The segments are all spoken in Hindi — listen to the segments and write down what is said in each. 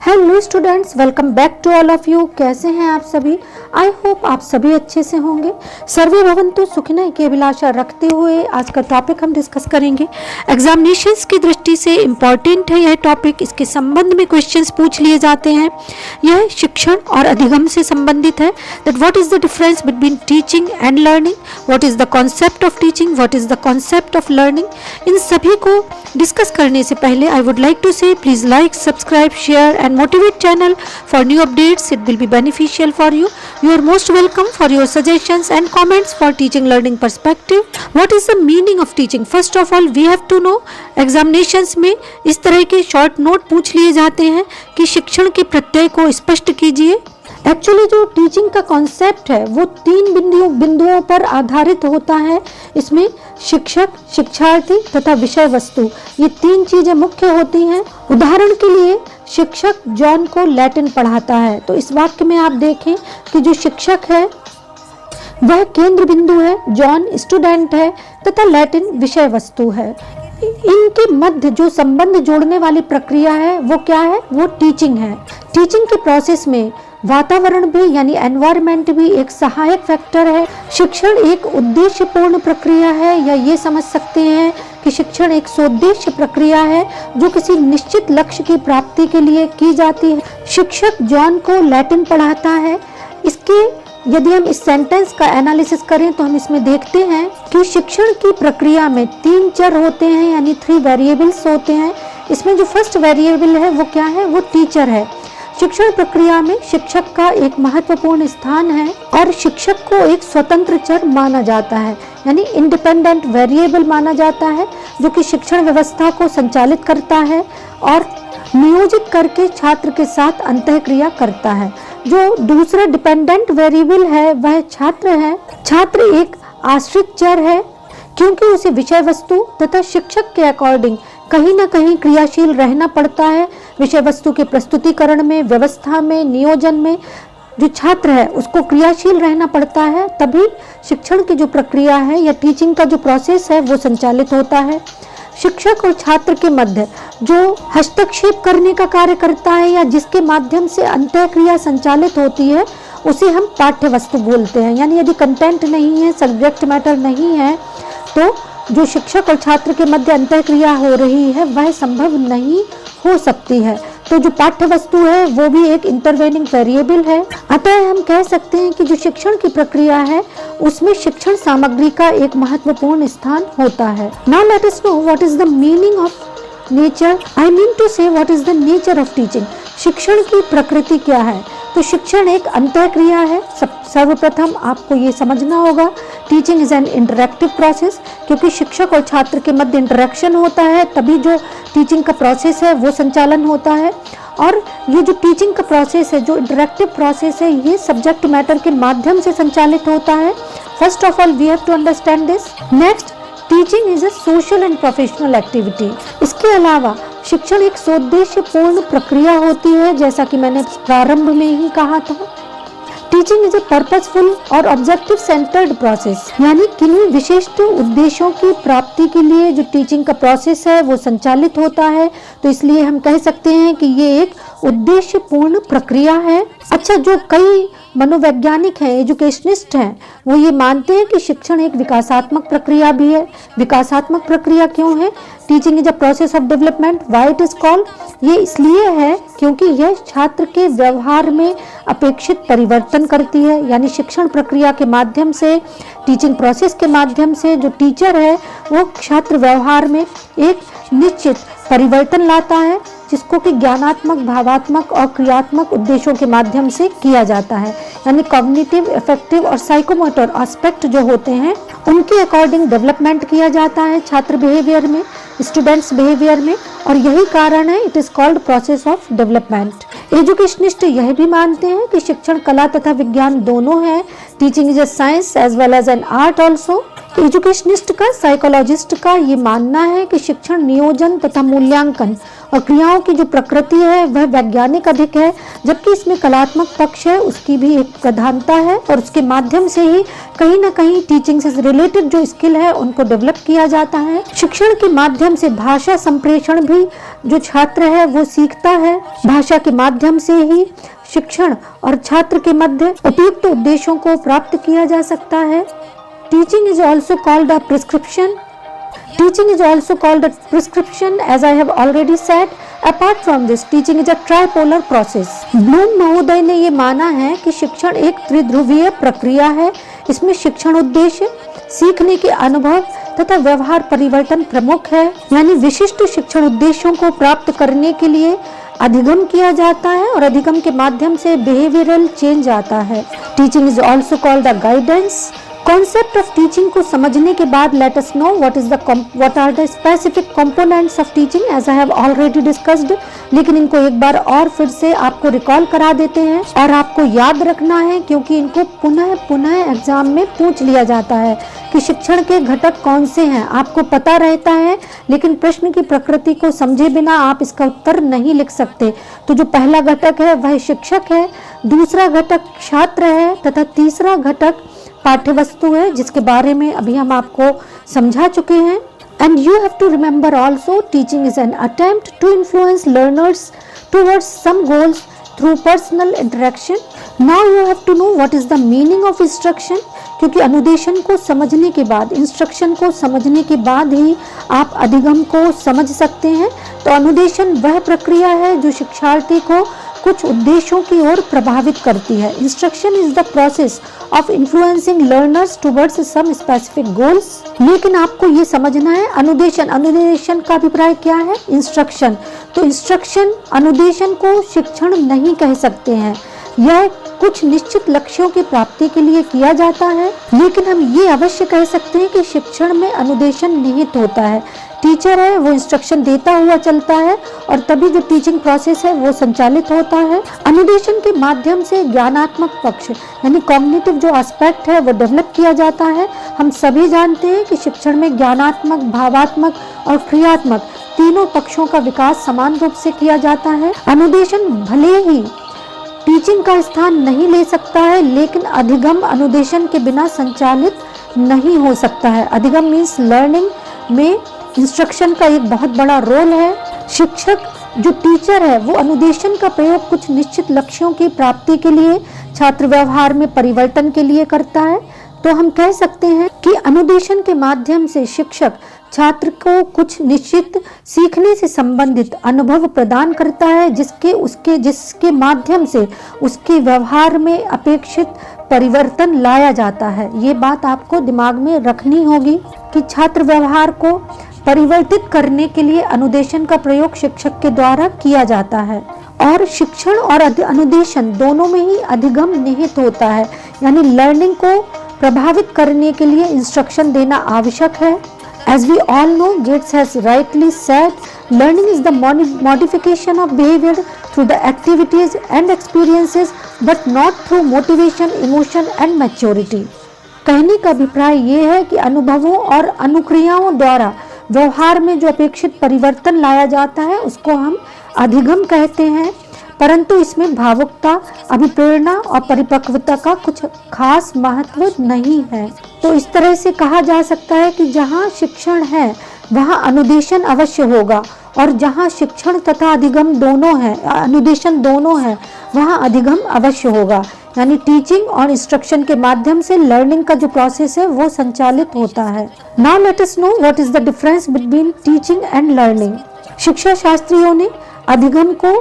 Hello students, welcome back to all of you. कैसे हैं आप सभी? आई होप आप सभी अच्छे से होंगे। सर्वे भवन्तु सुखिनः की अभिलाषा रखते हुए आज का टॉपिक हम डिस्कस करेंगे। एग्जामिनेशंस की दृष्टि से इम्पॉर्टेंट है यह टॉपिक। इसके संबंध में क्वेश्चंस पूछ लिए जाते हैं। यह शिक्षण और अधिगम से संबंधित है। That what is the difference between teaching and learning, what is the concept of teaching, what is the concept of learning. इन सभी को डिस्कस करने से पहले I would like to say please like, subscribe, share and motivate channel for new updates. It will be beneficial for you. You are most welcome for your suggestions and comments for teaching learning perspective. What is the meaning of teaching? First of all we have to know, examinations में इस तरह के शॉर्ट नोट पूछ लिए जाते हैं कि शिक्षण के प्रत्यय को स्पष्ट कीजिए। एक्चुअली जो टीचिंग का कॉन्सेप्ट है वो तीन बिंदुओं पर आधारित होता है। इसमें शिक्षक, शिक्षार्थी तथा विषय वस्तु, ये तीन चीजें मुख्य होती हैं। उदाहरण के लिए शिक्षक जॉन को लैटिन पढ़ाता है, तो इस वाक्य में आप देखें कि जो शिक्षक है वह केंद्र बिंदु है, जॉन स्टूडेंट है तथा लैटिन विषय वस्तु है। इनके मध्य जो संबंध जोड़ने वाली प्रक्रिया है वो क्या है? वो टीचिंग है। टीचिंग के प्रोसेस में वातावरण भी यानी एनवायरनमेंट भी एक सहायक फैक्टर है। शिक्षण एक उद्देश्यपूर्ण प्रक्रिया है, या ये समझ सकते हैं कि शिक्षण एक सोद्देश्य प्रक्रिया है जो किसी निश्चित लक्ष्य की प्राप्ति के लिए की जाती है। शिक्षक जॉन को लैटिन पढ़ाता है। इसके यदि हम इस सेंटेंस का एनालिसिस करें तो हम इसमें देखते हैं कि शिक्षण की प्रक्रिया में तीन चर होते हैं, यानी 3 वेरिएबल्स होते हैं। इसमें जो फर्स्ट वेरिएबल है वो क्या है? वो टीचर है। शिक्षण प्रक्रिया में शिक्षक का एक महत्वपूर्ण स्थान है और शिक्षक को एक स्वतंत्र चर माना जाता है, यानी इंडिपेंडेंट वेरिएबल माना जाता है, जो कि शिक्षण व्यवस्था को संचालित करता है और नियोजित करके छात्र के साथ अंतःक्रिया करता है। जो दूसरा डिपेंडेंट वेरिएबल है वह छात्र है। छात्र एक आश्रित चर है क्योंकि उसे विषय वस्तु तथा शिक्षक के अकॉर्डिंग कहीं ना कहीं क्रियाशील रहना पड़ता है। विषय वस्तु के प्रस्तुतिकरण में, व्यवस्था में, नियोजन में जो छात्र है उसको क्रियाशील रहना पड़ता है, तभी शिक्षण की जो प्रक्रिया है या टीचिंग का जो प्रोसेस है वो संचालित होता है। शिक्षक और छात्र के मध्य जो हस्तक्षेप करने का कार्य करता है या जिसके माध्यम से अंतःक्रिया संचालित होती है उसे हम पाठ्य वस्तु बोलते हैं। यानी यदि कंटेंट नहीं है, सब्जेक्ट मैटर नहीं है, तो जो शिक्षक और छात्र के मध्य अंतःक्रिया हो रही है वह संभव नहीं हो सकती है। तो जो पाठ्य वस्तु है वो भी एक इंटरवेनिंग वेरिएबल है। अतः हम कह सकते हैं कि जो शिक्षण की प्रक्रिया है उसमें शिक्षण सामग्री का एक महत्वपूर्ण स्थान होता है। Now let us know what is the meaning of nature. I mean to say what is the nature of teaching. शिक्षण की प्रकृति क्या है? तो शिक्षण एक अंतःक्रिया है। सर्वप्रथम आपको ये समझना होगा, teaching is an interactive process, क्योंकि शिक्षक और छात्र के मध्य इंटरेक्शन होता है तभी जो टीचिंग का प्रोसेस है वो संचालन होता है। और ये जो टीचिंग का प्रोसेस है, जो इंटरैक्टिव प्रोसेस है, ये सब्जेक्ट मैटर के माध्यम से संचालित होता है। First of all we have to understand this. Next, teaching is a social and professional activity. इसके अलावा शिक्षण एक सोद्देश्यपूर्ण प्रक्रिया होती है, जैसा कि मैंने प्रारंभ में ही कहा था। टीचिंग इज ए पर्पसफुल और ऑब्जेक्टिव सेंटर्ड प्रोसेस, यानी किन्हीं विशिष्ट उद्देश्यों की प्राप्ति के लिए जो टीचिंग का प्रोसेस है वो संचालित होता है। तो इसलिए हम कह सकते हैं कि ये एक उद्देश्यपूर्ण प्रक्रिया है। अच्छा, जो कई मनोवैज्ञानिक हैं, एजुकेशनिस्ट हैं, वो ये मानते हैं कि शिक्षण एक विकासात्मक प्रक्रिया भी है। विकासात्मक प्रक्रिया क्यों है? Teaching is a process of development. Why it is called? ये इसलिए है क्योंकि यह छात्र के व्यवहार में अपेक्षित परिवर्तन करती है। यानी शिक्षण प्रक्रिया के माध्यम से, टीचिंग प्रोसेस के माध्यम से जो टीचर है वो छात्र व्यवहार में एक निश्चित परिवर्तन लाता है, जिसको कि ज्ञानात्मक, भावात्मक और क्रियात्मक उद्देश्यों के माध्यम से किया जाता है। यानी कॉग्निटिव, अफेक्टिव और साइकोमोटर एस्पेक्ट जो होते हैं उनके अकॉर्डिंग डेवलपमेंट किया जाता है छात्र बिहेवियर में, स्टूडेंट्स बिहेवियर में, और यही कारण है it is called process of development. Educationist यह भी मानते हैं कि शिक्षण कला तथा विज्ञान दोनों है। Teaching is a science as well as an art also. Educationist का, साइकोलॉजिस्ट का ये मानना है कि शिक्षण नियोजन तथा मूल्यांकन और क्रियाओं की जो प्रकृति है वह वैज्ञानिक अधिक है, जबकि इसमें कलात्मक पक्ष है उसकी भी एक प्रधानता है और उसके माध्यम से ही कहीं ना कहीं टीचिंग से रिलेटेड जो स्किल है उनको डेवलप किया जाता है। शिक्षण के माध्यम से भाषा संप्रेषण भी जो छात्र है वो सीखता है। भाषा के माध्यम से ही शिक्षण और छात्र के मध्य उपयुक्त उद्देश्यों को प्राप्त किया जा सकता है। Teaching is also called a prescription. Teaching is also called a prescription, as I have already said. Apart from this, teaching is a tripolar process. Bloom महोदय ने ये माना है कि शिक्षण एक त्रिध्रुवीय प्रक्रिया है। इसमें शिक्षण उद्देश्य, सीखने के अनुभव तथा व्यवहार परिवर्तन प्रमुख है। यानी विशिष्ट शिक्षण उद्देश्यों को प्राप्त करने के लिए अधिगम किया जाता है और अधिगम के माध्यम से बिहेवियरल चेंज आता है। Teaching is also called a guidance. Concept of teaching को समझने के बाद let us know what are the specific components of teaching, as I have already discussed. लेकिन इनको एक बार और फिर से आपको रिकॉल करा देते हैं और आपको याद रखना है, क्योंकि इनको पुनः एग्जाम में पूछ लिया जाता है कि शिक्षण के घटक कौन से हैं। आपको पता रहता है लेकिन प्रश्न की प्रकृति को समझे बिना आप इसका उत्तर नहीं लिख सकते। तो जो पहला घटक है वह शिक्षक है, दूसरा घटक छात्र है तथा तीसरा घटक पाठ्य वस्तु है, जिसके बारे में अभी हम आपको समझा चुके हैं। And you have to remember also, teaching is an attempt to influence learners towards some goals through personal interaction. Now you have to know what is the meaning of instruction, क्योंकि अनुदेशन को समझने के बाद, इंस्ट्रक्शन को समझने के बाद ही आप अधिगम को समझ सकते हैं। तो अनुदेशन वह प्रक्रिया है जो शिक्षार्थी को कुछ उद्देश्यों की ओर प्रभावित करती है। Instruction is the process of influencing learners towards some specific goals. लेकिन आपको ये समझना है अनुदेशन का अभिप्राय क्या है। इंस्ट्रक्शन, तो इंस्ट्रक्शन अनुदेशन को शिक्षण नहीं कह सकते हैं। यह कुछ निश्चित लक्ष्यों की प्राप्ति के लिए किया जाता है, लेकिन हम ये अवश्य कह सकते हैं कि शिक्षण में अनुदेशन निहित होता है। टीचर है वो इंस्ट्रक्शन देता हुआ चलता है और तभी जो टीचिंग प्रोसेस है वो संचालित होता है। अनुदेशन के माध्यम से ज्ञानात्मक पक्ष यानी कॉग्निटिव जो एस्पेक्ट है वो डेवलप किया जाता है। हम सभी जानते हैं कि शिक्षण में ज्ञानात्मक, भावात्मक और क्रियात्मक तीनों पक्षों का विकास समान रूप से किया जाता है। अनुदेशन भले ही टीचिंग का स्थान नहीं ले सकता है, लेकिन अधिगम अनुदेशन के बिना संचालित नहीं हो सकता है। अधिगम मीन्स लर्निंग में इंस्ट्रक्शन का एक बहुत बड़ा रोल है। शिक्षक जो टीचर है वो अनुदेशन का प्रयोग कुछ निश्चित लक्ष्यों की प्राप्ति के लिए, छात्र व्यवहार में परिवर्तन के लिए करता है। तो हम कह सकते हैं कि अनुदेशन के माध्यम से शिक्षक छात्र को कुछ निश्चित सीखने से संबंधित अनुभव प्रदान करता है, जिसके माध्यम से उसके व्यवहार में अपेक्षित परिवर्तन लाया जाता है। ये बात आपको दिमाग में रखनी होगी कि छात्र व्यवहार को परिवर्तित करने के लिए अनुदेशन का प्रयोग शिक्षक के द्वारा किया जाता है। और शिक्षण और अनुदेशन दोनों में ही अधिगम निहित होता है, यानी लर्निंग को प्रभावित करने के लिए इंस्ट्रक्शन देना आवश्यक है। As we all know, Gates has rightly said, learning is the modification of behavior through the activities and experiences, but not through motivation, emotion and maturity. कहने का अभिप्राय ये है कि अनुभवों और अनुक्रियाओं द्वारा व्यवहार में जो अपेक्षित परिवर्तन लाया जाता है उसको हम अधिगम कहते हैं, परंतु इसमें भावुकता, अभिप्रेरणा और परिपक्वता का कुछ खास महत्व नहीं है। तो इस तरह से कहा जा सकता है कि जहाँ शिक्षण है वहाँ अनुदेशन अवश्य होगा, और जहाँ शिक्षण तथा अधिगम दोनों है, अनुदेशन दोनों है, वहाँ अधिगम अवश्य होगा। यानी टीचिंग और इंस्ट्रक्शन के माध्यम से लर्निंग का जो प्रोसेस है वो संचालित होता है। Now let us know what is the difference between teaching and learning. शिक्षा शास्त्रियों ने अधिगम को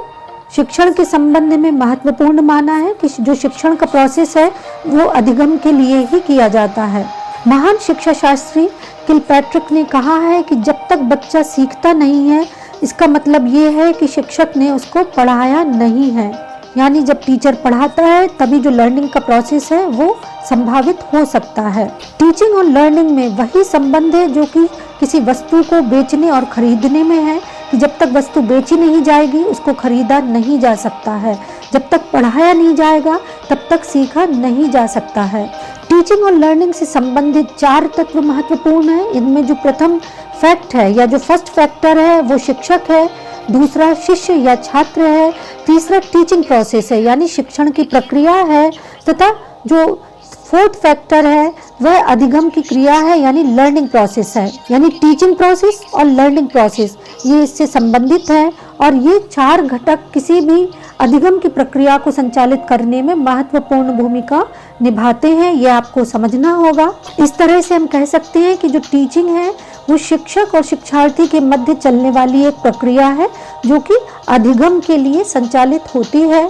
शिक्षण के संबंध में महत्वपूर्ण माना है कि जो शिक्षण का प्रोसेस है वो अधिगम के लिए ही किया जाता है। महान शिक्षा शास्त्री किलपैट्रिक ने कहा है कि जब तक बच्चा सीखता नहीं है, इसका मतलब ये है कि शिक्षक ने उसको पढ़ाया नहीं है। यानी जब टीचर पढ़ाता है तभी जो लर्निंग का प्रोसेस है वो संभावित हो सकता है। टीचिंग और लर्निंग में वही संबंध है जो कि किसी वस्तु को बेचने और खरीदने में है, कि जब तक वस्तु बेची नहीं जाएगी उसको खरीदा नहीं जा सकता है, जब तक पढ़ाया नहीं जाएगा तब तक सीखा नहीं जा सकता है। टीचिंग और लर्निंग से संबंधित 4 तत्व महत्वपूर्ण हैं। इनमें जो प्रथम फैक्ट है या जो फर्स्ट फैक्टर है वो शिक्षक है, दूसरा शिष्य या छात्र है, तीसरा टीचिंग प्रोसेस है यानी शिक्षण की प्रक्रिया है, तथा जो फोर्थ फैक्टर है वह अधिगम की क्रिया है यानी लर्निंग प्रोसेस है। यानी टीचिंग प्रोसेस और लर्निंग प्रोसेस ये इससे संबंधित है और ये चार घटक किसी भी अधिगम की प्रक्रिया को संचालित करने में महत्वपूर्ण भूमिका निभाते हैं, ये आपको समझना होगा। इस तरह से हम कह सकते हैं कि जो टीचिंग है वो शिक्षक और शिक्षार्थी के मध्य चलने वाली एक प्रक्रिया है जो कि अधिगम के लिए संचालित होती है,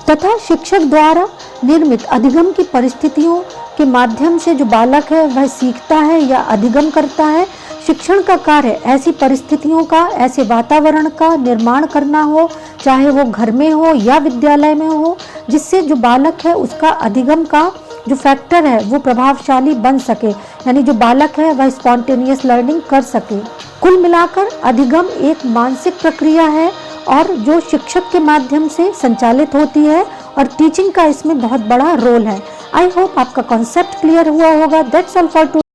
तथा शिक्षक द्वारा निर्मित अधिगम की परिस्थितियों के माध्यम से जो बालक है वह सीखता है या अधिगम करता है। शिक्षण का कार्य ऐसी परिस्थितियों का, ऐसे वातावरण का निर्माण करना हो, चाहे वो घर में हो या विद्यालय में हो, जिससे जो बालक है उसका अधिगम का जो फैक्टर है वो प्रभावशाली बन सके, यानी जो बालक है वह स्पॉन्टेनियस लर्निंग कर सके। कुल मिलाकर अधिगम एक मानसिक प्रक्रिया है और जो शिक्षक के माध्यम से संचालित होती है और टीचिंग का इसमें बहुत बड़ा रोल है। आई होप आपका कॉन्सेप्ट क्लियर हुआ होगा। That's all for today.